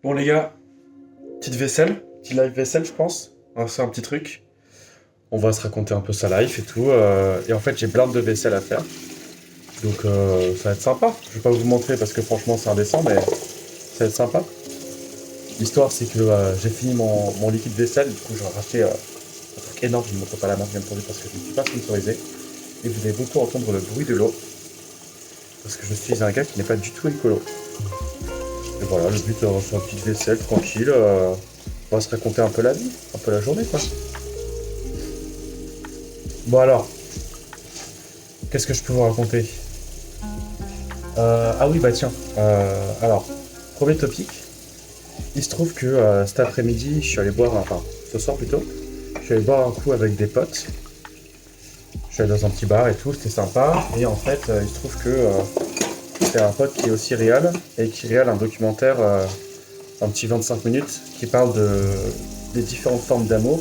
Bon les gars, petite vaisselle, petit live vaisselle je pense. On va faire un petit truc. On va se raconter un peu sa life et tout. Et en fait j'ai plein de vaisselle à faire. Donc ça va être sympa. Je vais pas vous montrer parce que franchement c'est indécent mais ça va être sympa. L'histoire c'est que j'ai fini mon liquide vaisselle. Du coup j'ai racheté un truc énorme. Je ne montre pas la marque bien entendu parce que je ne suis pas sponsorisé. Et vous allez beaucoup entendre le bruit de l'eau. Parce que je suis un gars qui n'est pas du tout écolo. Et voilà, le but c'est une petite vaisselle tranquille. On va se raconter un peu la vie, un peu la journée quoi. Bon alors, qu'est-ce que je peux vous raconter? Ah oui, bah tiens. Alors, premier topic. Il se trouve que cet après-midi, je suis allé boire, enfin, ce soir plutôt, je suis allé boire un coup avec des potes. Je suis allé dans un petit bar et tout, c'était sympa. Et en fait, il se trouve que c'est un pote qui est aussi réal et qui réal un documentaire, un petit 25 minutes, qui parle des différentes formes d'amour.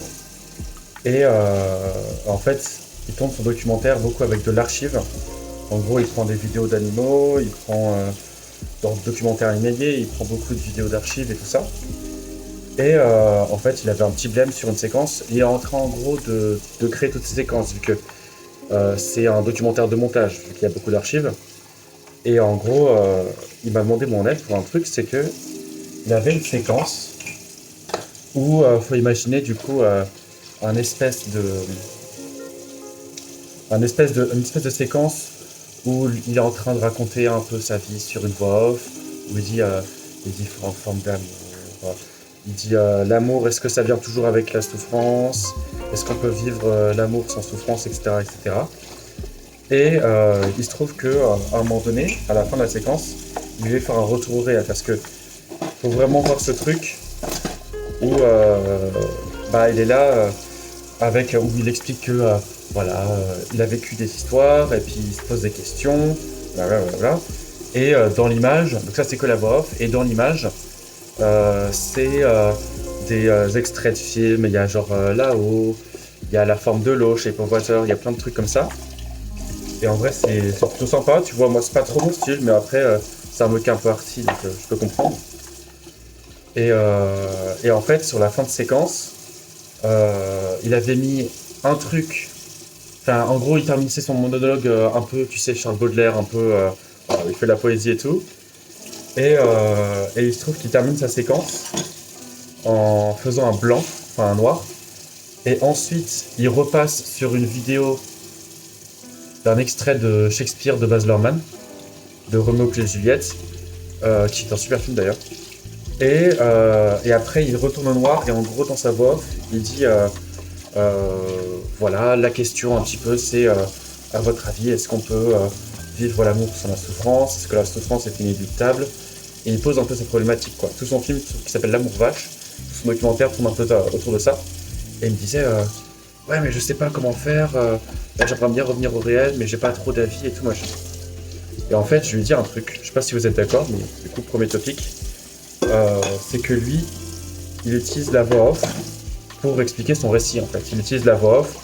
Et en fait, il tourne son documentaire beaucoup avec de l'archive. En gros, il prend des vidéos d'animaux, il prend dans le documentaire animalier, il prend beaucoup de vidéos d'archives et tout ça. Et en fait, il avait un petit blème sur une séquence. Il est en train en gros de créer toutes ces séquences, vu que c'est un documentaire de montage, vu qu'il y a beaucoup d'archives. Et en gros, il m'a demandé mon aide pour un truc, c'est que il avait une séquence où faut imaginer du coup un espèce de une espèce de séquence où il est en train de raconter un peu sa vie sur une voix off, où il dit les différentes formes d'amour. Il dit l'amour, est-ce que ça vient toujours avec la souffrance? Est-ce qu'on peut vivre l'amour sans souffrance, etc. etc. Et il se trouve qu'à un moment donné, à la fin de la séquence, il lui faire un retour au réel, parce que faut vraiment voir ce truc où bah, il est là avec où il explique que voilà, il a vécu des histoires et puis il se pose des questions, blablabla. Et dans l'image, donc ça c'est que la voix off, et dans l'image, c'est des extraits de films, il y a genre là-haut, il y a la forme de l'eau, Shape of Water, il y a plein de trucs comme ça. Et en vrai c'est plutôt sympa, tu vois, moi c'est pas trop mon style, mais après c'est un mec un peu arty, donc je peux comprendre. Et en fait, sur la fin de séquence, il avait mis un truc. Enfin, en gros, il terminait son monologue un peu, tu sais, Charles Baudelaire, un peu. Voilà, il fait de la poésie et tout. Et il se trouve qu'il termine sa séquence en faisant un blanc, enfin un noir. Et ensuite, il repasse sur une vidéo d'un extrait de Shakespeare de Baz Luhrmann, de Roméo et Juliette, qui est un super film d'ailleurs. Et après, il retourne au noir et en gros, dans sa voix, il dit voilà, la question un petit peu, c'est à votre avis, est-ce qu'on peut vivre l'amour sans la souffrance? Est-ce que la souffrance est inéluctable? Et il pose un peu cette problématique, quoi. Tout son film qui s'appelle L'amour vache, tout son documentaire tourne un peu autour de ça. Et il me disait ouais, mais je sais pas comment faire, j'aimerais bien revenir au réel, mais j'ai pas trop d'avis et tout, machin. Et en fait, je lui ai dit un truc, je sais pas si vous êtes d'accord, mais du coup, premier topic. C'est que lui, il utilise la voix off pour expliquer son récit en fait. Il utilise la voix off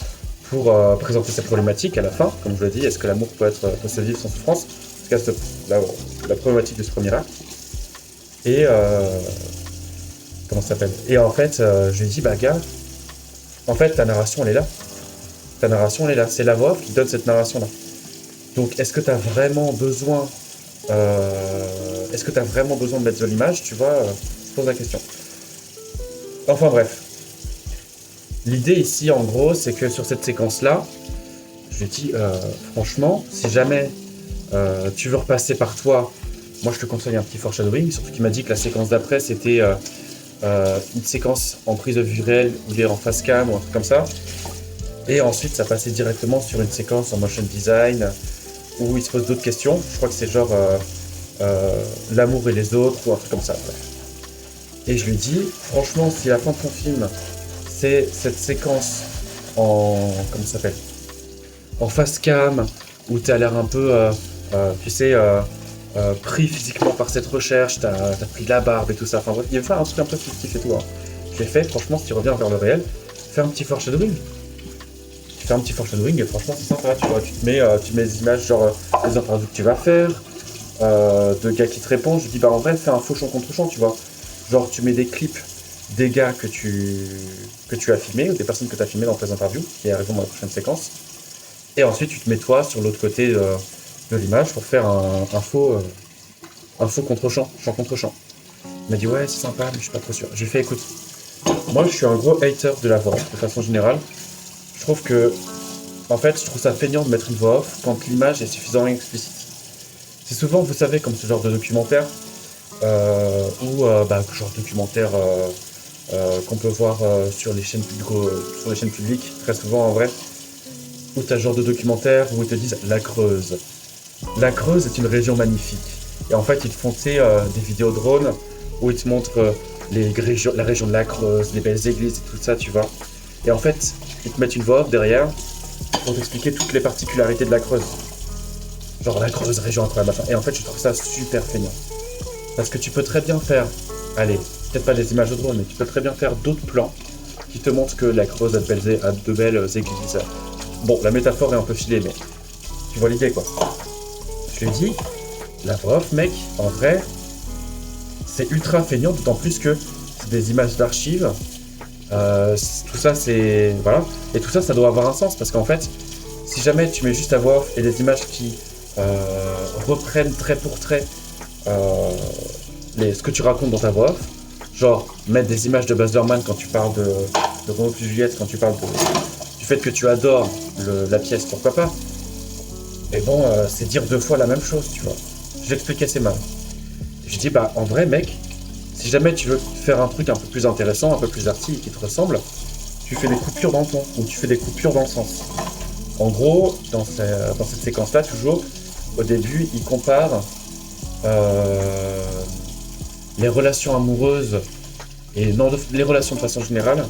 pour présenter sa problématique à la fin, comme je l'ai dit, est-ce que l'amour peut se vivre sans souffrance? En tout cas, la problématique de ce premier acte. Et comment ça s'appelle? Et en fait, je lui ai dit, bah gars, en fait, ta narration elle est là. Ta narration elle est là. C'est la voix off qui donne cette narration là. Donc, est-ce que tu as vraiment besoin est-ce que tu as vraiment besoin de mettre de l'image? Tu vois, pose la question. Enfin bref. L'idée ici, en gros, c'est que sur cette séquence-là, je lui dis, franchement, si jamais tu veux repasser par toi, moi je te conseille un petit foreshadowing, surtout qu'il m'a dit que la séquence d'après, c'était une séquence en prise de vue réelle, où il est en face cam ou un truc comme ça. Et ensuite, ça passait directement sur une séquence en motion design, où il se pose d'autres questions. Je crois que c'est genre l'amour et les autres ou un truc comme ça. Bref. Et je lui dis, franchement, si la fin de ton film, c'est cette séquence en comment ça s'appelle, en face cam, où t'as l'air un peu, tu sais, pris physiquement par cette recherche, t'as pris de la barbe et tout ça. Enfin bref, il va faire un truc un peu fictif et tout. Hein. Je l'ai fait, franchement, si tu reviens vers le réel, fais un petit foreshadowing. Tu fais un petit foreshadowing et franchement, c'est sympa, tu vois. Tu mets des images genre des interviews que tu vas faire. De gars qui te répondent, je dis bah en vrai fais un faux champ contre champ, tu vois. Genre, tu mets des clips des gars que tu as filmés, ou des personnes que tu as filmées dans tes interviews, qui arriveront dans la prochaine séquence. Et ensuite, tu te mets toi sur l'autre côté de l'image pour faire un faux contre-champ, chant contre champ. Il m'a dit ouais, c'est sympa, mais je suis pas trop sûr. J'ai fait écoute, moi je suis un gros hater de la voix off, de façon générale. Je trouve que, en fait, je trouve ça feignant de mettre une voix off quand l'image est suffisamment explicite. C'est souvent, vous savez, comme ce genre de documentaire, genre documentaire qu'on peut voir sur les chaînes publiques, très souvent en vrai, où tu as ce genre de documentaire où ils te disent la Creuse. La Creuse est une région magnifique. Et en fait, ils te font des vidéos drones où ils te montrent la région de la Creuse, les belles églises et tout ça, tu vois. Et en fait, ils te mettent une voix off derrière pour t'expliquer toutes les particularités de la Creuse. Genre la Creuse, région incroyable, machin. Et en fait, je trouve ça super feignant. Parce que tu peux très bien faire, allez, peut-être pas des images de drone, mais tu peux très bien faire d'autres plans qui te montrent que la Creuse a de belles églises. Bon, la métaphore est un peu filée, mais tu vois l'idée, quoi. Je lui dis, la voix off, mec, en vrai, c'est ultra feignant, d'autant plus que c'est des images d'archives. Tout ça, c'est... Voilà. Et tout ça, ça doit avoir un sens, parce qu'en fait, si jamais tu mets juste la voix off et des images qui reprennent trait pour trait ce que tu racontes dans ta voix off, genre mettre des images de Baz Luhrmann quand tu parles de Roméo plus Juliette, quand tu parles du fait que tu adores la pièce, pourquoi pas. Mais bon, c'est dire deux fois la même chose, tu vois. Je l'explique assez mal. Je dis, bah en vrai, mec, si jamais tu veux faire un truc un peu plus intéressant, un peu plus arty, qui te ressemble, tu fais des coupures dans le ton, ou tu fais des coupures dans le sens. En gros, dans cette séquence-là, toujours, au début, il compare les relations amoureuses, et non, les relations de façon générale,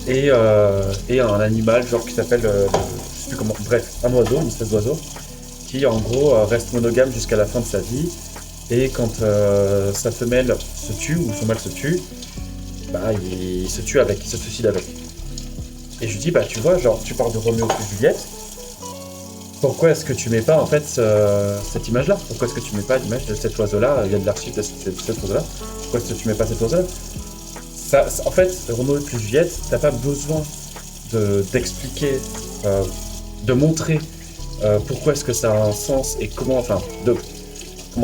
et un animal, genre qui s'appelle, je sais plus comment, bref, un oiseau, une espèce d'oiseau, qui en gros reste monogame jusqu'à la fin de sa vie, et quand sa femelle se tue, ou son mâle se tue, bah il se tue avec, il se suicide avec. Et je lui dis, bah tu vois, genre tu parles de Roméo plus Juliette, pourquoi est-ce que tu mets pas en fait cette image-là? Pourquoi est-ce que tu mets pas l'image de cet oiseau-là? Il y a de l'archive de cet oiseau-là. Pourquoi est-ce que tu mets pas cet oiseau-là? En fait, Roméo plus Juliette, t'as pas besoin d'expliquer, de montrer pourquoi est-ce que ça a un sens et comment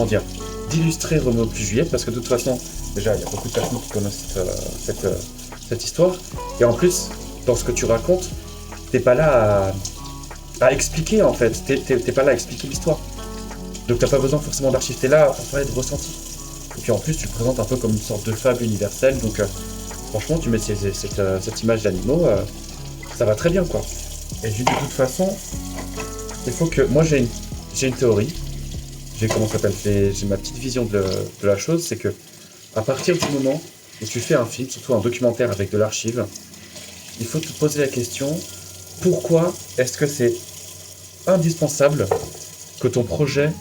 dire, d'illustrer Roméo plus Juliette, parce que de toute façon, déjà, il y a beaucoup de personnes qui connaissent cette histoire. Et en plus, dans ce que tu racontes, t'es pas là à expliquer, en fait. T'es pas là à expliquer l'histoire. Donc t'as pas besoin forcément d'archives, t'es là pour parler de ressenti. Et puis en plus, tu le présentes un peu comme une sorte de fable universelle. Donc franchement, tu mets cette image d'animaux, ça va très bien, quoi. Et de toute façon, il faut que... Moi, j'ai une théorie. J'ai ma petite vision de la chose, c'est que à partir du moment où tu fais un film, surtout un documentaire avec de l'archive, il faut te poser la question, pourquoi est-ce que c'est indispensable que ton projet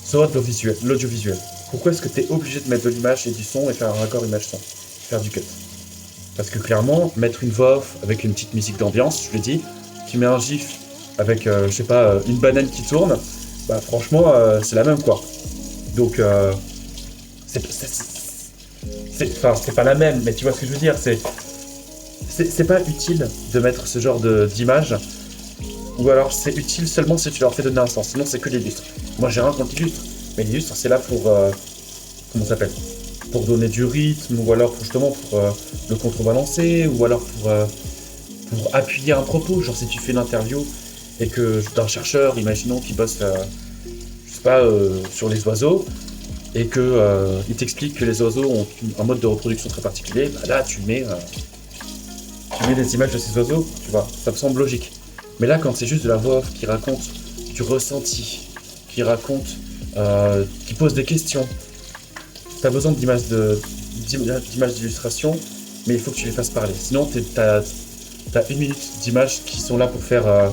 soit de l'audiovisuel? Pourquoi est-ce que tu es obligé de mettre de l'image et du son et faire un raccord image-son, faire du cut? Parce que clairement, mettre une voix off avec une petite musique d'ambiance, je l'ai dit, tu mets un gif avec, je sais pas, une banane qui tourne, bah franchement, c'est la même, quoi. Donc, c'est pas la même, mais tu vois ce que je veux dire, c'est pas utile de mettre ce genre d'image, ou alors c'est utile seulement si tu leur fais donner un sens, sinon c'est que l'illustre. Moi j'ai rien contre l'illustre, mais l'illustre c'est là pour, comment ça s'appelle, pour donner du rythme, ou alors justement pour le contrebalancer, ou alors pour appuyer un propos, genre si tu fais une interview et que d'un chercheur, imaginons qu'il bosse, je sais pas, sur les oiseaux, et que il t'explique que les oiseaux ont un mode de reproduction très particulier, bah là tu mets des images de ces oiseaux, tu vois, ça me semble logique. Mais là, quand c'est juste de la voix off qui raconte du ressenti, qui raconte, qui pose des questions, t'as besoin d'images d'illustration, mais il faut que tu les fasses parler. Sinon, t'as une minute d'images qui sont là pour faire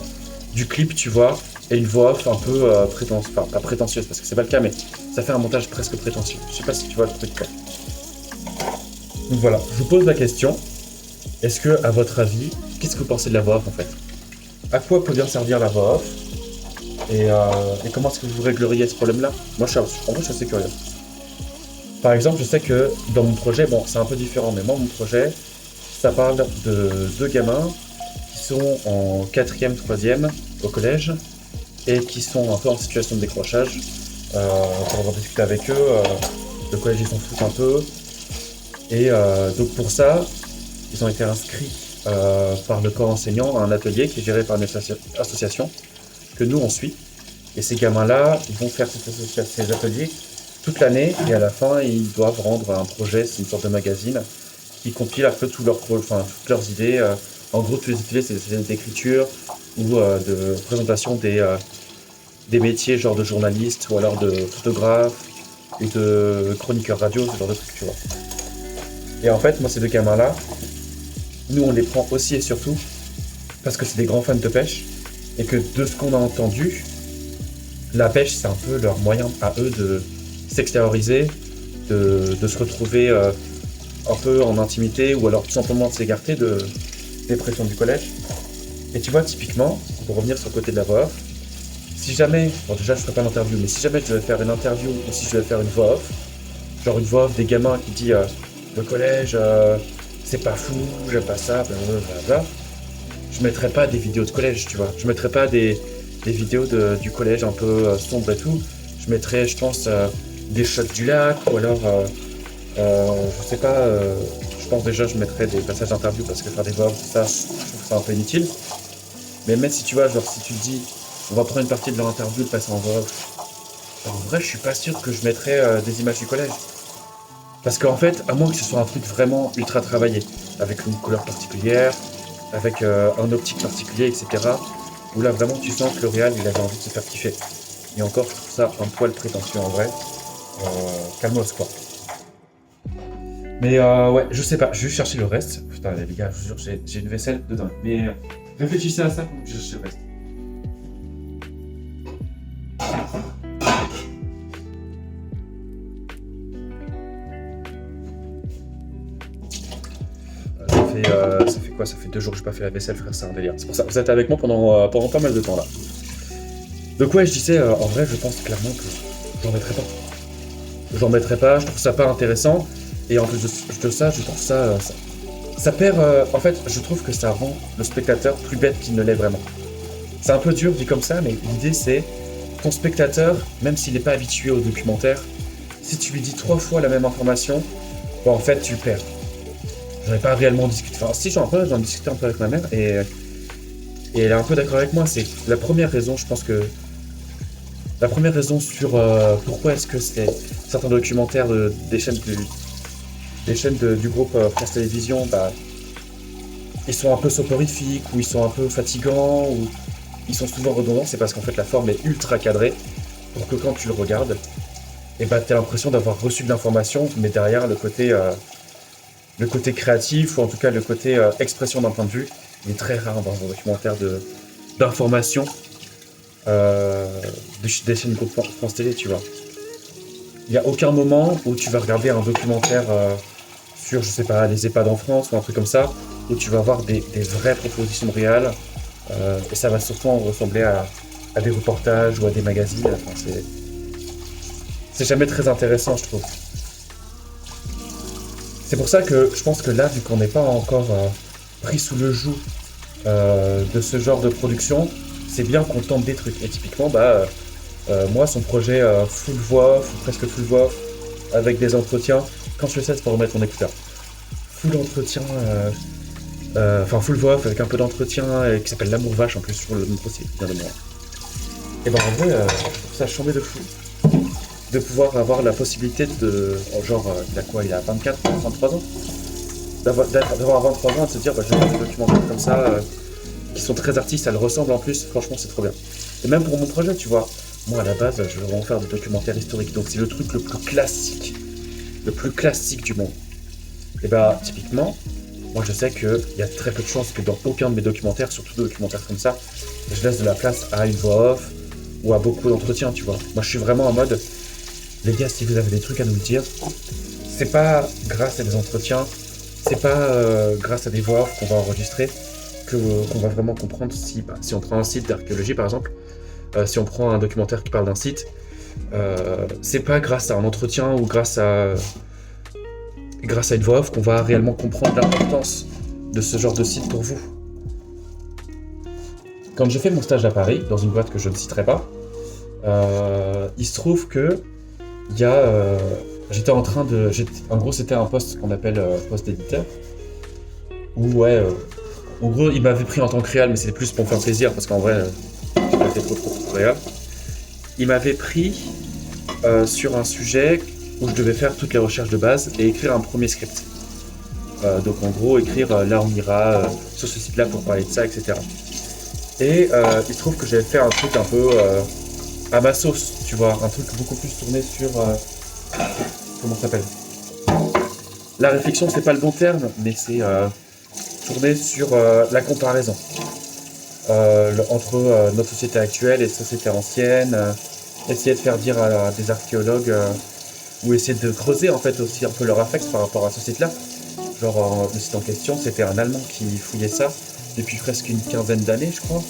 du clip, tu vois, et une voix off un peu prétentieuse, enfin pas prétentieuse parce que c'est pas le cas, mais ça fait un montage presque prétentieux. Je sais pas si tu vois le truc, quoi. Donc voilà, je vous pose la question. Est-ce que, à votre avis, qu'est-ce que vous pensez de la voix off en fait? À quoi peut bien servir la voix off? Et comment est-ce que vous régleriez ce problème-là? Moi, je suis assez curieux. Par exemple, je sais que dans mon projet, bon, c'est un peu différent, mais moi, mon projet, ça parle de deux gamins qui sont en quatrième, troisième au collège et qui sont un peu en situation de décrochage. Pour avoir discuté avec eux, le collège ils s'en foutent un peu. Et donc pour ça, ils ont été inscrits par le corps enseignant à un atelier qui est géré par une association que nous on suit. Et ces gamins-là, ils vont faire ces ateliers toute l'année et à la fin, ils doivent rendre un projet, c'est une sorte de magazine qui compile un peu toutes leurs idées. En gros, tous les ateliers, c'est des ateliers d'écriture ou de présentation des métiers, genre de journaliste ou alors de photographe ou de chroniqueur radio, ce genre de trucs, tu vois. Et en fait, moi, ces deux gamins-là, nous, on les prend aussi et surtout parce que c'est des grands fans de pêche et que de ce qu'on a entendu, la pêche, c'est un peu leur moyen à eux de s'extérioriser, de se retrouver un peu en intimité ou alors tout simplement de s'écarter des pressions du collège. Et tu vois, typiquement, pour revenir sur le côté de la voix off, si jamais, bon déjà je ferai pas l'interview, mais si jamais je devais faire une interview ou si je devais faire une voix off, genre une voix off des gamins qui dit le collège, c'est pas fou, j'aime pas ça, blablabla, je mettrais pas des vidéos de collège, tu vois. Je mettrais pas des vidéos du collège un peu sombre et tout. Je mettrais, je pense, des shots du lac ou alors, je sais pas, je pense déjà je mettrais des passages d'interview parce que faire des voix off, ça, je trouve ça un peu inutile. Mais même si tu vois, genre si tu te dis, on va prendre une partie de leur interview et passer en voix off, en vrai, je suis pas sûr que je mettrais des images du collège. Parce qu'en fait, à moins que ce soit un truc vraiment ultra travaillé, avec une couleur particulière, avec un optique particulier, etc. Où là, vraiment, tu sens que le réal, il avait envie de se faire kiffer. Et encore, je trouve ça un poil prétentieux en vrai. Calmos, quoi. Mais ouais, je sais pas, je vais juste chercher le reste. Putain, les gars, je vous jure, j'ai une vaisselle dedans. Mais réfléchissez à ça pendant que je cherche le reste. Ça fait quoi? Ça fait 2 jours que j'ai pas fait la vaisselle, frère, c'est un délire. C'est pour ça que vous êtes avec moi pendant pas mal de temps là. Donc ouais, je disais, en vrai, je pense clairement que j'en mettrai pas. J'en mettrai pas, je trouve ça pas intéressant. Et en plus de ça, je trouve ça perd... en fait, je trouve que ça rend le spectateur plus bête qu'il ne l'est vraiment. C'est un peu dur dit comme ça, mais l'idée c'est, ton spectateur, même s'il n'est pas habitué au documentaire, si tu lui dis 3 fois la même information, bon, en fait, tu le perds. J'en ai pas réellement discuté. Enfin, si, j'en discutais un peu avec ma mère et elle est un peu d'accord avec moi. C'est la première raison, je pense que. La première raison sur pourquoi est-ce que certains documentaires des chaînes du groupe France Télévisions, bah, ils sont un peu soporifiques ou ils sont un peu fatigants ou ils sont souvent redondants, c'est parce qu'en fait la forme est ultra cadrée pour que quand tu le regardes, et bah, tu as l'impression d'avoir reçu de l'information, mais derrière le côté créatif, ou en tout cas le côté expression d'un point de vue, il est très rare dans un documentaire d'information des chaînes groupe France Télé, tu vois. Il n'y a aucun moment où tu vas regarder un documentaire sur, je sais pas, les EHPAD en France ou un truc comme ça, où tu vas avoir des vraies propositions réelles, et ça va surtout ressembler à des reportages ou à des magazines. Enfin, c'est jamais très intéressant, je trouve. C'est pour ça que je pense que là, vu qu'on n'est pas encore pris sous le joug de ce genre de production, c'est bien qu'on tente des trucs. Et typiquement, moi, son projet full voix off, ou presque full voix off, avec des entretiens, quand je le sais, c'est pour remettre mon écouteur. Full entretien, enfin full voix off avec un peu d'entretien, qui s'appelle L'amour vache en plus, sur le nom possible, bien de moi. Et ben en vrai, je trouve ça chambé de fou. De pouvoir avoir la possibilité de. Genre, il a quoi? Il a 24, 23 ans? D'avoir 23 ans et de se dire, je vais faire des documentaires comme ça, qui sont très artistes, ça le ressemble en plus, franchement, c'est trop bien. Et même pour mon projet, tu vois, moi à la base, je veux vraiment faire des documentaires historiques, donc c'est le truc le plus classique du monde. Et bah, typiquement, moi je sais qu'il y a très peu de chances que dans aucun de mes documentaires, surtout des documentaires comme ça, je laisse de la place à une voix off ou à beaucoup d'entretiens, tu vois. Moi je suis vraiment en mode. Les gars, si vous avez des trucs à nous le dire, c'est pas grâce à des entretiens, c'est pas grâce à des voix off qu'on va enregistrer qu'on va vraiment comprendre si on prend un site d'archéologie par exemple, si on prend un documentaire qui parle d'un site, c'est pas grâce à un entretien ou grâce à une voix off qu'on va réellement comprendre l'importance de ce genre de site pour vous. Quand j'ai fait mon stage à Paris, dans une boîte que je ne citerai pas, il se trouve que il y a, j'étais en train de... En gros, c'était un poste qu'on appelle poste d'éditeur, où, ouais, en gros, il m'avait pris en tant que réal, mais c'était plus pour me faire plaisir, parce qu'en vrai, j'ai pas été trop réal. Il m'avait pris sur un sujet où je devais faire toutes les recherches de base et écrire un premier script. Donc en gros, écrire là on ira sur ce site-là pour parler de ça, etc. Et il se trouve que j'avais fait un truc un peu à ma sauce, tu vois, un truc beaucoup plus tourné sur... comment ça s'appelle? La réflexion, c'est pas le bon terme, mais c'est tourné sur la comparaison entre notre société actuelle et société ancienne, essayer de faire dire à des archéologues ou essayer de creuser en fait aussi un peu leur affect par rapport à ce site-là. Genre le site en question, c'était un Allemand qui fouillait ça depuis presque une quinzaine d'années, je crois.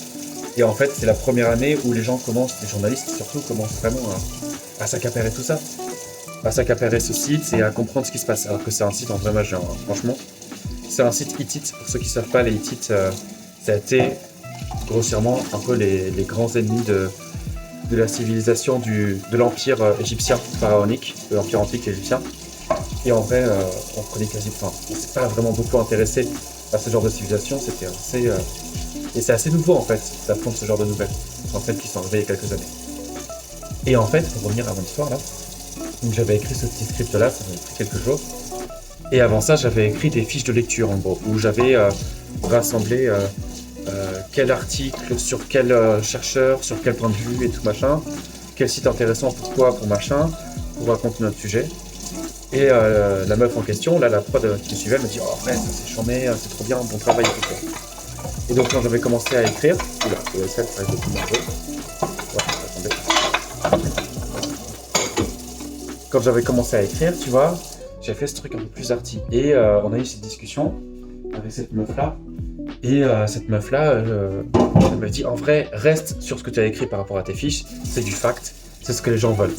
Et en fait, c'est la première année où les gens commencent, les journalistes surtout, commencent vraiment à s'accaparer tout ça. À s'accaparer ce site et à comprendre ce qui se passe. Alors que c'est un site en vrai majeur, hein. Franchement. C'est un site hittite. Pour ceux qui ne savent pas, les Hittites, ça a été grossièrement un peu les grands ennemis de la civilisation de l'empire égyptien pharaonique, de l'empire antique égyptien. Et en vrai, on connaît quasi... Enfin, on s'est pas vraiment beaucoup intéressé à ce genre de civilisation. C'était assez... Et c'est assez nouveau en fait, d'apprendre ce genre de nouvelles, en fait, qui sont arrivées il y a quelques années. Et en fait, pour revenir à mon histoire là, donc j'avais écrit ce petit script là, ça m'a pris quelques jours. Et avant ça, j'avais écrit des fiches de lecture en gros, où j'avais rassemblé quel article, sur quel chercheur, sur quel point de vue et tout machin, quel site intéressant, pourquoi, pour machin, pour raconter notre sujet. Et la meuf en question, là, la prod qui me suivait, elle me dit « Oh ouais, ça c'est charmé, c'est trop bien, bon travail et tout ça. » Et donc quand j'avais commencé à écrire, oula, ça va être un peu. Ouais, quand j'avais commencé à écrire, tu vois, j'ai fait ce truc un peu plus arty. Et on a eu cette discussion avec cette meuf-là. Et cette meuf-là, elle m'a dit, en vrai, reste sur ce que tu as écrit par rapport à tes fiches, c'est du fact, c'est ce que les gens veulent.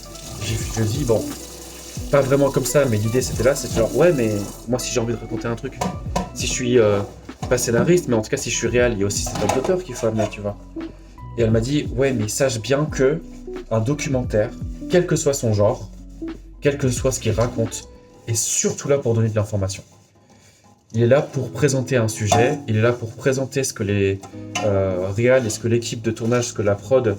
Je dis, bon, pas vraiment comme ça, mais l'idée c'était là, c'est genre, ouais, mais moi si j'ai envie de raconter un truc, si je suis... pas scénariste, mais en tout cas si je suis réel, il y a aussi cet homme d'auteur qu'il faut amener, tu vois. Et elle m'a dit, ouais, mais sache bien que un documentaire, quel que soit son genre, quel que soit ce qu'il raconte, est surtout là pour donner de l'information. Il est là pour présenter un sujet, il est là pour présenter ce que les réals et ce que l'équipe de tournage, ce que la prod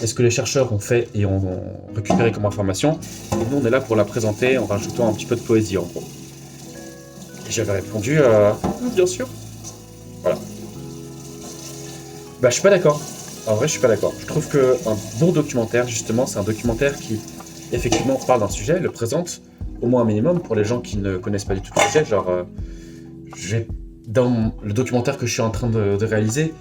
et ce que les chercheurs ont fait et ont récupéré comme information. Et nous, on est là pour la présenter en rajoutant un petit peu de poésie, en gros. Et j'avais répondu, bien sûr. Voilà. Bah, je suis pas d'accord. En vrai, je suis pas d'accord. Je trouve qu'un bon documentaire, justement, c'est un documentaire qui, effectivement, parle d'un sujet, le présente, au moins un minimum, pour les gens qui ne connaissent pas du tout le sujet. Genre, dans le documentaire que je suis en train de réaliser,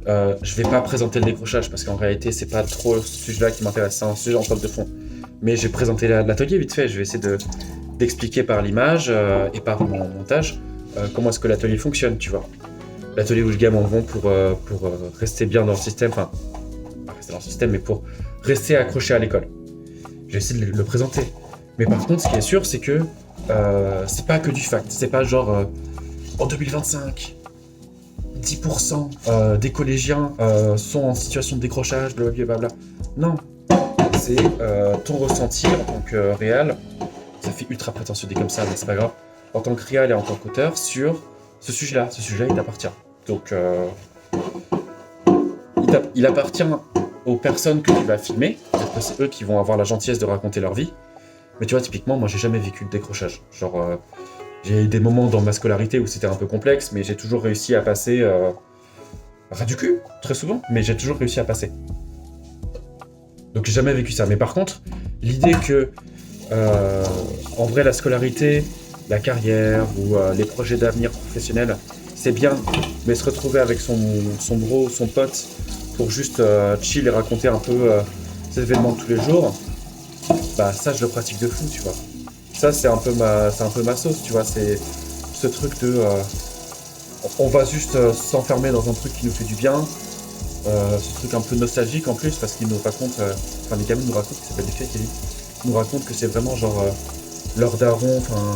je vais pas présenter le décrochage, parce qu'en réalité, c'est pas trop ce sujet-là qui m'intéresse, c'est un sujet en toile de fond. Mais j'ai présenté l'atelier vite fait, je vais essayer d'expliquer par l'image et par mon montage comment est-ce que l'atelier fonctionne, tu vois. L'atelier où les gamins vont pour rester bien dans le système, enfin, pas rester dans le système, mais pour rester accrochés à l'école. J'ai essayé de le présenter. Mais par contre, ce qui est sûr, c'est que c'est pas que du fact. C'est pas genre, en 2025, 10% des collégiens sont en situation de décrochage, blablabla. Non, c'est ton ressenti en tant que réal. Ça fait ultra prétentieux dit comme ça, mais c'est pas grave. En tant que réal et en tant qu'auteur, sur ce sujet-là. Ce sujet-là, il t'appartient. Donc, il appartient aux personnes que tu vas filmer. Peut-être que c'est eux qui vont avoir la gentillesse de raconter leur vie. Mais tu vois, typiquement, moi, j'ai jamais vécu de décrochage. Genre, j'ai eu des moments dans ma scolarité où c'était un peu complexe, mais j'ai toujours réussi à passer ras du cul, très souvent, mais j'ai toujours réussi à passer. Donc, j'ai jamais vécu ça. Mais par contre, l'idée que, en vrai, la scolarité, la carrière ou les projets d'avenir professionnel, c'est bien, mais se retrouver avec son bro, son pote, pour juste chill et raconter un peu ces événements de tous les jours, bah ça je le pratique de fou, tu vois. Ça c'est un peu ma sauce, tu vois, c'est ce truc de on va juste s'enfermer dans un truc qui nous fait du bien ce truc un peu nostalgique en plus, parce qu'ils nous racontent, enfin les gamins nous racontent, qui s'appelle les Kevin, nous racontent que c'est vraiment genre leur daron, enfin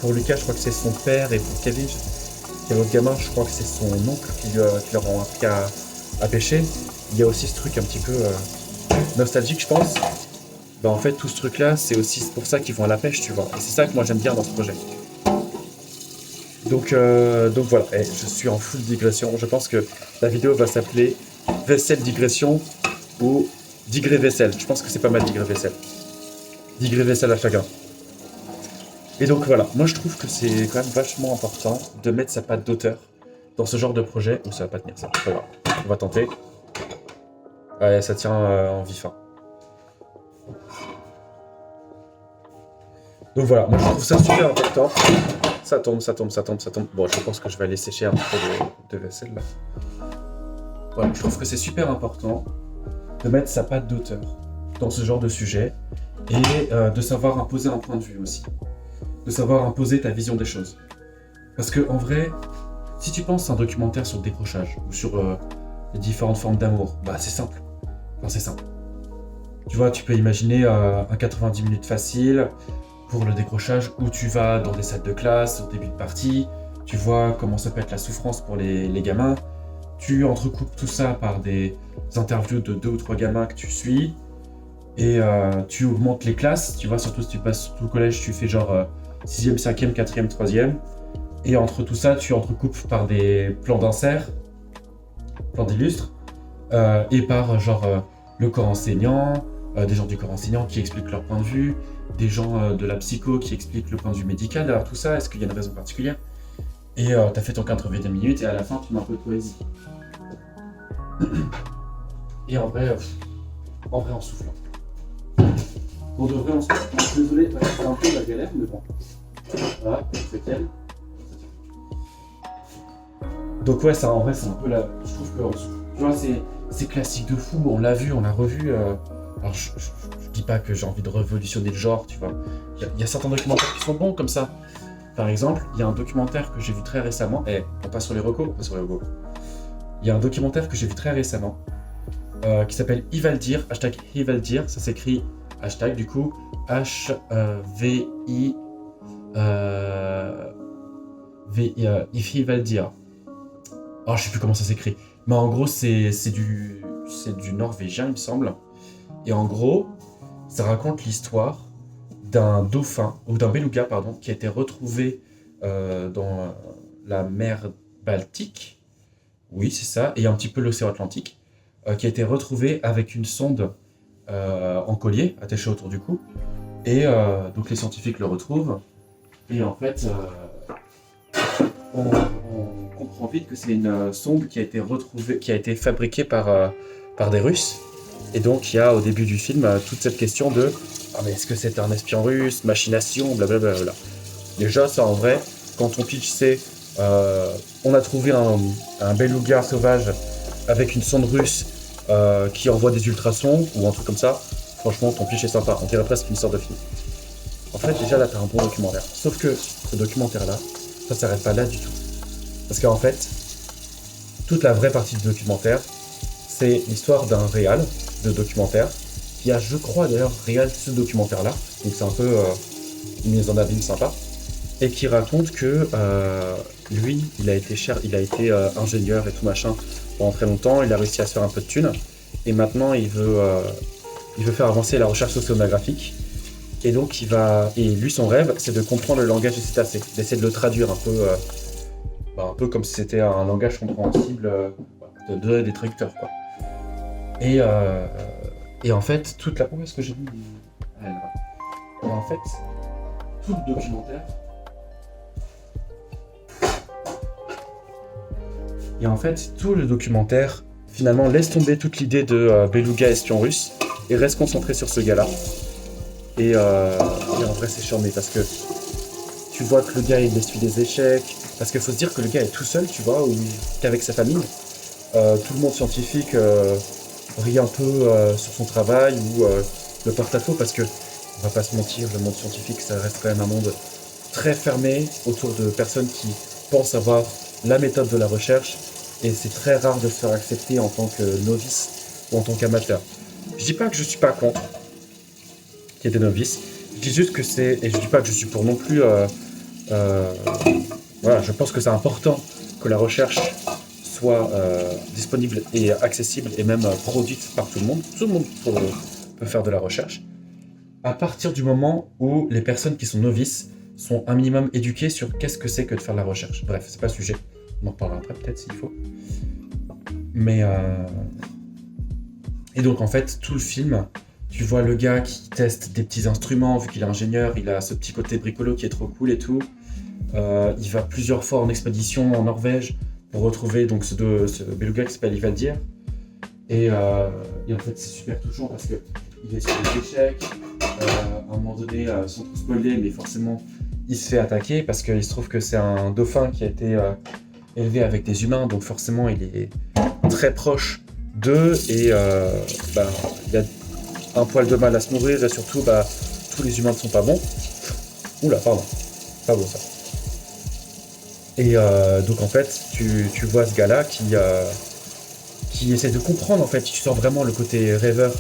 pour Lucas je crois que c'est son père, et pour Kevin, qui est l'autre gamin, je crois que c'est son oncle qui leur a appris à pêcher. Il y a aussi ce truc un petit peu nostalgique je pense. Bah en fait tout ce truc là c'est aussi pour ça qu'ils vont à la pêche, tu vois, et c'est ça que moi j'aime bien dans ce projet. Donc voilà, et je suis en full digression. Je pense que la vidéo va s'appeler Vaisselle digression ou Digré vaisselle. Je pense que c'est pas mal Digré vaisselle. Digré vaisselle à chacun. Et donc voilà, moi je trouve que c'est quand même vachement important de mettre sa patte d'auteur dans ce genre de projet. Ou ça va pas tenir ça. Voilà, on va tenter. Ouais, ça tient en vif. Hein. Donc voilà, moi je trouve ça super important. Ça tombe, ça tombe, ça tombe, ça tombe. Bon, je pense que je vais aller sécher un peu de vaisselle là. Voilà, je trouve que c'est super important de mettre sa patte d'auteur dans ce genre de sujet et de savoir imposer un point de vue aussi. De savoir imposer ta vision des choses. Parce que en vrai, si tu penses à un documentaire sur le décrochage ou sur les différentes formes d'amour, bah c'est simple. Enfin, c'est simple. Tu vois, tu peux imaginer un 90 minutes facile pour le décrochage où tu vas dans des salles de classe au début de partie, tu vois comment ça peut être la souffrance pour les gamins, tu entrecoupes tout ça par des interviews de 2 ou 3 gamins que tu suis, et tu augmentes les classes, tu vois, surtout si tu passes sur tout le collège, tu fais genre 6e, 5e, 4e, 3e, et entre tout ça, tu entrecoupes par des plans d'insert, plans d'illustres, et par genre le corps enseignant, des gens du corps enseignant qui expliquent leur point de vue, des gens de la psycho qui expliquent le point de vue médical derrière tout ça, est-ce qu'il y a une raison particulière? Et t'as fait ton 80 minutes et à la fin tu mets un peu de poésie. Et en vrai en soufflant. Pour de vrai en soufflant. Désolé, c'est un peu la galère, mais bon. Voilà, c'est quel. Donc ouais, ça en vrai c'est un peu la. Je trouve que tu vois, c'est classique de fou, on l'a vu, on l'a revu. Alors je dis pas que j'ai envie de révolutionner le genre, tu vois. Il y a certains documentaires qui sont bons comme ça. Par exemple, il y a un documentaire que j'ai vu très récemment. On passe sur les recos, on passe sur les recos. Il y a un documentaire que j'ai vu très récemment qui s'appelle Ivaldir, hashtag Ivaldir, ça s'écrit hashtag du coup H-V-I Ivaldir. Oh, je sais plus comment ça s'écrit. Mais en gros, c'est du norvégien, il me semble. Et en gros, ça raconte l'histoire d'un dauphin, ou d'un beluga, pardon, qui a été retrouvé dans la mer Baltique. Oui, c'est ça, et un petit peu l'océan Atlantique, qui a été retrouvé avec une sonde en collier, attachée autour du cou. Et donc les scientifiques le retrouvent. Et en fait, on comprend vite que c'est une sonde qui a été retrouvée, qui a été fabriquée par des Russes. Et donc il y a au début du film toute cette question de ah mais est-ce que c'est un espion russe, machination, blablabla. Déjà ça en vrai, quand on pitch c'est on a trouvé un beluga sauvage avec une sonde russe qui envoie des ultrasons ou un truc comme ça, franchement ton pitch est sympa, on dirait presque une sorte de film. En fait déjà là t'as un bon documentaire. Sauf que ce documentaire là, ça s'arrête pas là du tout. Parce qu'en fait, toute la vraie partie du documentaire, c'est l'histoire d'un réal de documentaire qui a, je crois d'ailleurs, réalisé ce documentaire-là. Donc c'est un peu une mise en abîme sympa. Et qui raconte que lui, il a été ingénieur et tout machin pendant très longtemps. Il a réussi à se faire un peu de thunes. Et maintenant, il veut faire avancer la recherche océanographique. Et donc, et lui, son rêve, c'est de comprendre le langage des cétacés, d'essayer de le traduire un peu comme si c'était un langage compréhensible, de donner des traducteurs, quoi. Et en fait, où est-ce que j'ai mis Et en fait, tout le documentaire. Et en fait, tout le documentaire, finalement, laisse tomber toute l'idée de beluga espion russe et reste concentré sur ce gars-là. Et en vrai, c'est charmé parce que tu vois que le gars, il essuie des échecs. Parce qu'il faut se dire que le gars est tout seul, tu vois, qu'avec sa famille. Tout le monde scientifique rit un peu sur son travail ou le porte-à-faux parce que, on va pas se mentir, le monde scientifique, ça reste quand même un monde très fermé autour de personnes qui pensent avoir la méthode de la recherche et c'est très rare de se faire accepter en tant que novice ou en tant qu'amateur. Je dis pas que je suis pas contre qu'il y ait des novices, je dis juste que c'est, et je dis pas que je suis pour non plus, euh, voilà, je pense que c'est important que la recherche soit disponible et accessible et même produite par tout le monde. Tout le monde peut faire de la recherche. À partir du moment où les personnes qui sont novices sont un minimum éduquées sur qu'est-ce que c'est que de faire de la recherche. Bref, c'est pas le sujet. On en reparlera après peut-être s'il faut. Mais et donc en fait, tout le film, tu vois le gars qui teste des petits instruments, vu qu'il est ingénieur, il a ce petit côté bricolo qui est trop cool et tout. Il va plusieurs fois en expédition en Norvège pour retrouver donc ce beluga qui s'appelle Ivaldir. Et en fait, c'est super touchant parce que il est sur des échecs. À un moment donné, sans trop spoiler, mais forcément, il se fait attaquer parce qu'il se trouve que c'est un dauphin qui a été élevé avec des humains, donc forcément, il est très proche d'eux et il a un poil de mal à se nourrir et surtout, tous les humains ne sont pas bons. Oula, pardon, pas beau ça. Et donc en fait, tu vois ce gars-là qui essaie de comprendre en fait, tu sens vraiment le côté rêveur,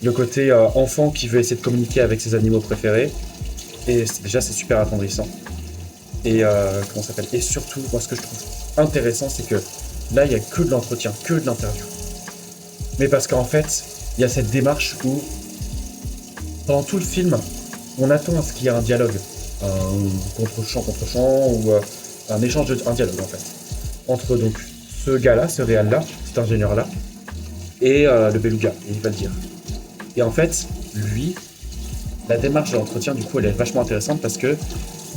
le côté enfant qui veut essayer de communiquer avec ses animaux préférés. Et déjà c'est super attendrissant. Et comment ça s'appelle ? Et surtout, moi ce que je trouve intéressant, c'est que là il n'y a que de l'entretien, que de l'interview. Mais parce qu'en fait, il y a cette démarche où pendant tout le film, on attend à ce qu'il y ait un dialogue, un contre-champ ou un échange, un dialogue en fait, entre donc ce gars-là, ce réal-là, cet ingénieur-là, et le beluga, et il va le dire. Et en fait, lui, la démarche de l'entretien, du coup, elle est vachement intéressante parce que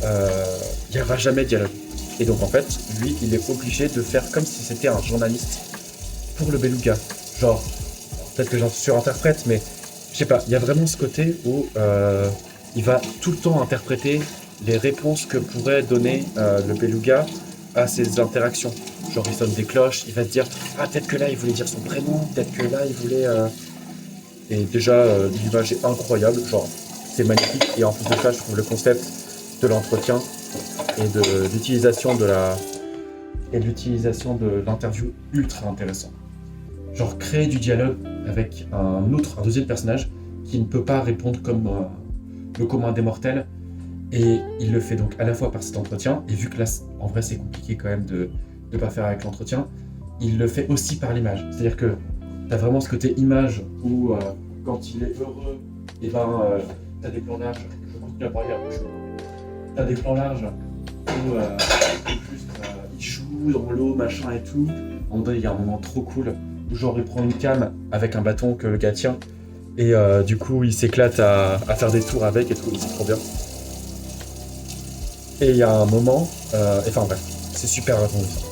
il n'y aura jamais de dialogue. Et donc, en fait, lui, il est obligé de faire comme si c'était un journaliste pour le beluga. Genre, peut-être que j'en surinterprète, mais je sais pas, il y a vraiment ce côté où il va tout le temps interpréter les réponses que pourrait donner le beluga à ses interactions. Genre, il sonne des cloches, il va te dire « Ah, peut-être que là, il voulait dire son prénom, peut-être que là, il voulait... Et déjà, l'image est incroyable, genre, c'est magnifique. Et en plus de ça, je trouve le concept de l'entretien et de l'utilisation de l'interview ultra intéressant. Genre, créer du dialogue avec un deuxième personnage qui ne peut pas répondre comme le commun des mortels. Et il le fait donc à la fois par cet entretien, et vu que là, en vrai, c'est compliqué quand même de ne pas faire avec l'entretien, il le fait aussi par l'image. C'est-à-dire que t'as vraiment ce côté image où quand il est heureux, et t'as des plans larges. Je continue à parler un peu chaud. T'as des plans larges où il joue dans l'eau, machin et tout. En moment donné, il y a un moment trop cool où genre il prend une canne avec un bâton que le gars tient et du coup il s'éclate à faire des tours avec et tout, c'est trop bien. Et il y a un moment, enfin bref, c'est super attendrissant.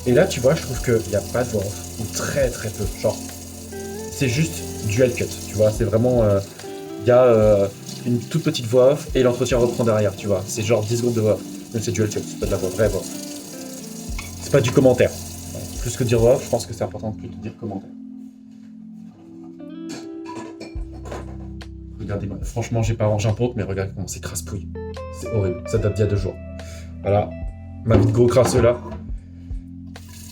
Et là, tu vois, je trouve qu'il n'y a pas de voix off, ou très très peu. Genre, c'est juste dual cut, tu vois. C'est vraiment, il y a une toute petite voix off et l'entretien reprend derrière, tu vois. C'est genre 10 secondes de voix off. Mais c'est dual cut, c'est pas de la vraie voix off. C'est pas du commentaire. Voilà. Plus que dire voix off, je pense que c'est important de plus dire commentaire. Regardez-moi, franchement, j'ai pas rangé un pote, mais regardez comment c'est crasse-pouille. C'est horrible, ça date d'il y a 2 jours. Voilà, ma vie de gros crasseux là.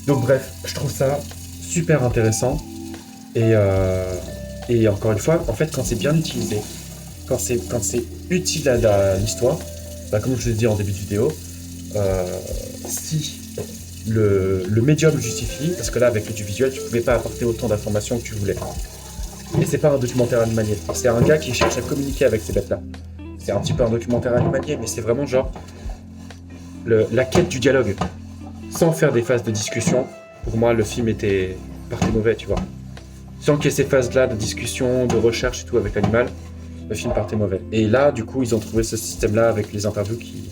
Donc bref, je trouve ça super intéressant. Et encore une fois, en fait, quand c'est bien utilisé, quand c'est utile à l'histoire, comme je l'ai dit en début de vidéo, si le médium le justifie, parce que là, avec du visuel, tu pouvais pas apporter autant d'informations que tu voulais. Et c'est pas un documentaire animalier, c'est un gars qui cherche à communiquer avec ces bêtes-là. C'est un petit peu un documentaire animalier, mais c'est vraiment genre la quête du dialogue. Sans faire des phases de discussion, pour moi, le film partait mauvais, tu vois. Sans qu'il y ait ces phases-là de discussion, de recherche et tout avec l'animal, le film partait mauvais. Et là, du coup, ils ont trouvé ce système-là avec les interviews qui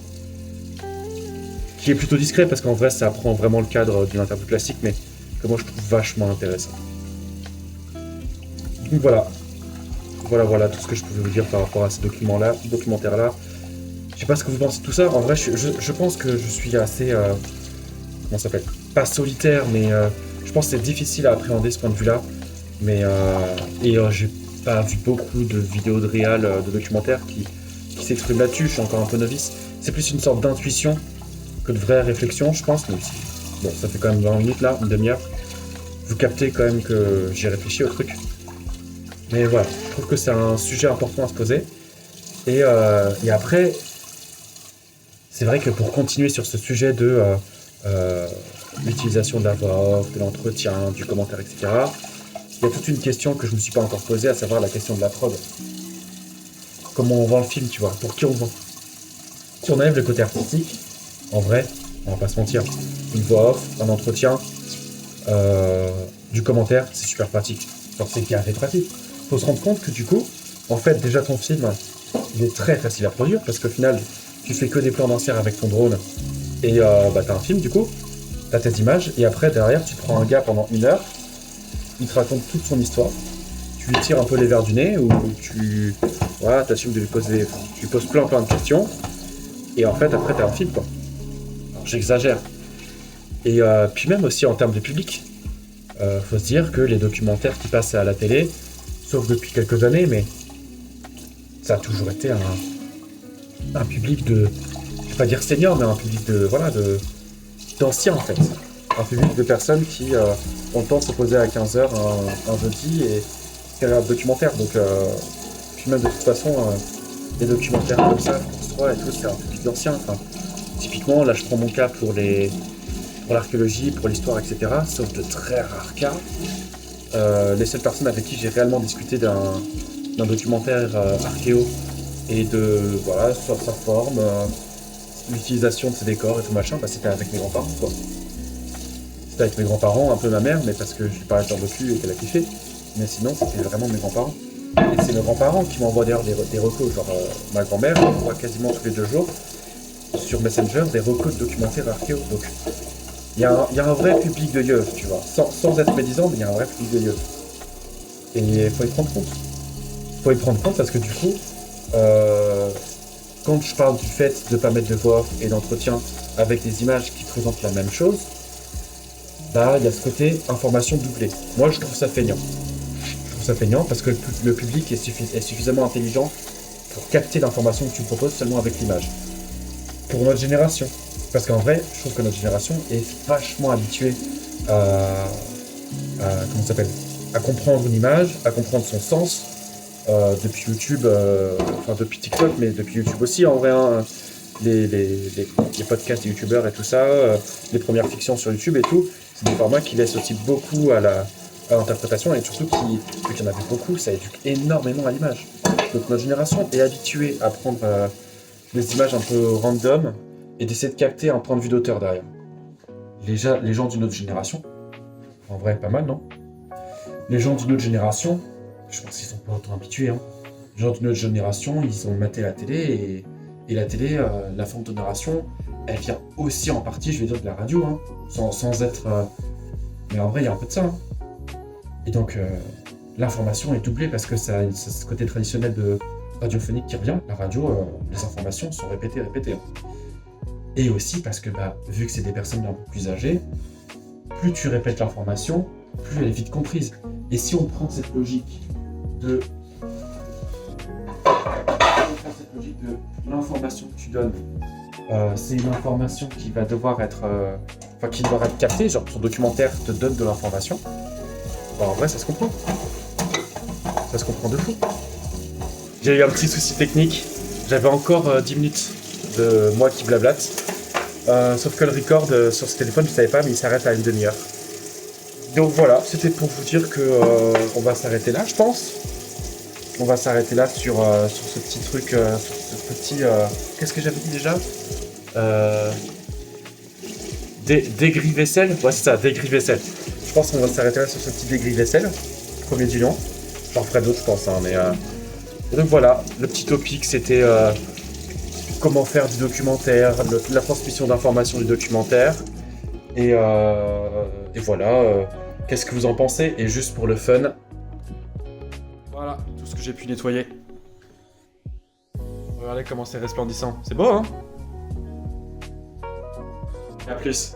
est plutôt discret, parce qu'en vrai, ça prend vraiment le cadre d'une interview classique, mais que moi, je trouve vachement intéressant. Donc voilà tout ce que je pouvais vous dire par rapport à ce documentaire-là. Je sais pas ce que vous pensez de tout ça. En vrai, je pense que je suis assez... comment ça s'appelle ? Pas solitaire, mais je pense que c'est difficile à appréhender ce point de vue-là. Mais j'ai pas vu beaucoup de vidéos de réal, de documentaires qui s'expriment là-dessus. Je suis encore un peu novice. C'est plus une sorte d'intuition que de vraie réflexion, je pense. Mais bon, ça fait quand même 20 minutes là, une demi-heure. Vous captez quand même que j'ai réfléchi au truc. Mais voilà, je trouve que c'est un sujet important à se poser. Et après, c'est vrai que pour continuer sur ce sujet de l'utilisation de la voix off, de l'entretien, du commentaire, etc., il y a toute une question que je ne me suis pas encore posée, à savoir la question de la prod. Comment on vend le film, tu vois, pour qui on vend. Si on enlève le côté artistique, en vrai, on va pas se mentir, une voix off, un entretien, du commentaire, c'est super pratique. Genre, c'est carré pratique. Faut se rendre compte que du coup, en fait, déjà ton film, il est très facile à produire parce qu'au final, tu fais que des plans d'anciens avec ton drone et t'as un film du coup, t'as tes images et après derrière, tu prends un gars pendant 1 heure, il te raconte toute son histoire, tu lui tires un peu les verres du nez ou voilà, t'assumes de lui poser, tu lui poses plein de questions et en fait après t'as un film quoi. Alors j'exagère. Et puis même aussi en termes de public, faut se dire que les documentaires qui passent à la télé, sauf depuis quelques années, mais ça a toujours été un public de, je vais pas dire senior, mais un public de, voilà, d'anciens en fait. Un public de personnes qui ont le temps de se poser à 15h un jeudi et faire un documentaire. Donc, puis même de toute façon, les documentaires comme ça, France 3 et tout, c'est un public d'anciens. Enfin, typiquement, là je prends mon cas pour l'archéologie, pour l'histoire, etc. Sauf de très rares cas. Les seules personnes avec qui j'ai réellement discuté d'un documentaire archéo et de, voilà, sur sa forme, l'utilisation de ses décors et tout machin, bah, c'était avec mes grands-parents, quoi. C'était avec mes grands-parents, un peu ma mère, mais parce que je lui parlais de leur docu et qu'elle a kiffé. Mais sinon, c'était vraiment mes grands-parents. Et c'est mes grands-parents qui m'envoient d'ailleurs des recos. Genre, ma grand-mère m'envoie quasiment tous les 2 jours sur Messenger des recos de documentaires archéo. Donc, il y a un vrai public de yeux, tu vois. Sans être médisant, mais il y a un vrai public de yeux. Et il faut y prendre compte. Il faut y prendre compte parce que du coup, quand je parle du fait de ne pas mettre de voix off et d'entretien avec des images qui présentent la même chose, bah il y a ce côté information doublée. Moi je trouve ça feignant. Je trouve ça feignant parce que le public est suffisamment intelligent pour capter l'information que tu proposes seulement avec l'image. Pour notre génération. Parce qu'en vrai, je trouve que notre génération est vachement habituée comment ça s'appelle, à comprendre une image, à comprendre son sens. Depuis YouTube, enfin depuis TikTok, mais depuis YouTube aussi en vrai, hein, les podcasts des youtubeurs et tout ça, les premières fictions sur YouTube et tout, c'est des formats qui laissent aussi beaucoup à l'interprétation et surtout vu qu'il y en avait beaucoup, ça éduque énormément à l'image. Donc notre génération est habituée à prendre des images un peu random et d'essayer de capter un point de vue d'auteur derrière. Les gens d'une autre génération, en vrai pas mal non? Les gens d'une autre génération, je pense qu'ils sont pas autant habitués. Hein. Les gens d'une autre génération, ils ont maté la télé et la télé, la forme de narration, elle vient aussi en partie, je vais dire, de la radio, hein, sans être... mais en vrai, il y a un peu de ça. Hein. Et donc, l'information est doublée parce que ça c'est ce côté traditionnel de radiophonique qui revient. La radio, les informations sont répétées. Hein. Et aussi parce que, vu que c'est des personnes un peu plus âgées, plus tu répètes l'information, plus elle est vite comprise. Et si on prend cette logique de l'information que tu donnes, c'est une information qui va devoir être qui doit être captée, genre ton documentaire te donne de l'information, en vrai ça se comprend de fou. J'ai eu un petit souci technique, j'avais encore 10 minutes de moi qui blablate, sauf que le record sur ce téléphone je savais pas, mais il s'arrête à une demi-heure. Donc voilà, c'était pour vous dire que on va s'arrêter là, je pense. On va s'arrêter là sur ce petit truc, sur ce petit... qu'est-ce que j'avais dit déjà dégris vaisselle. Ouais, c'est ça, dégris vaisselle. Je pense qu'on va s'arrêter là sur ce petit dégris vaisselle. Premier du nom. J'en ferai d'autres, je pense. Hein, mais, et donc voilà, le petit topic, c'était comment faire du documentaire, la transmission d'informations du documentaire. Et voilà, qu'est-ce que vous en pensez? Et juste pour le fun, voilà tout ce que j'ai pu nettoyer. Regardez comment c'est resplendissant. C'est beau, hein? Et à plus.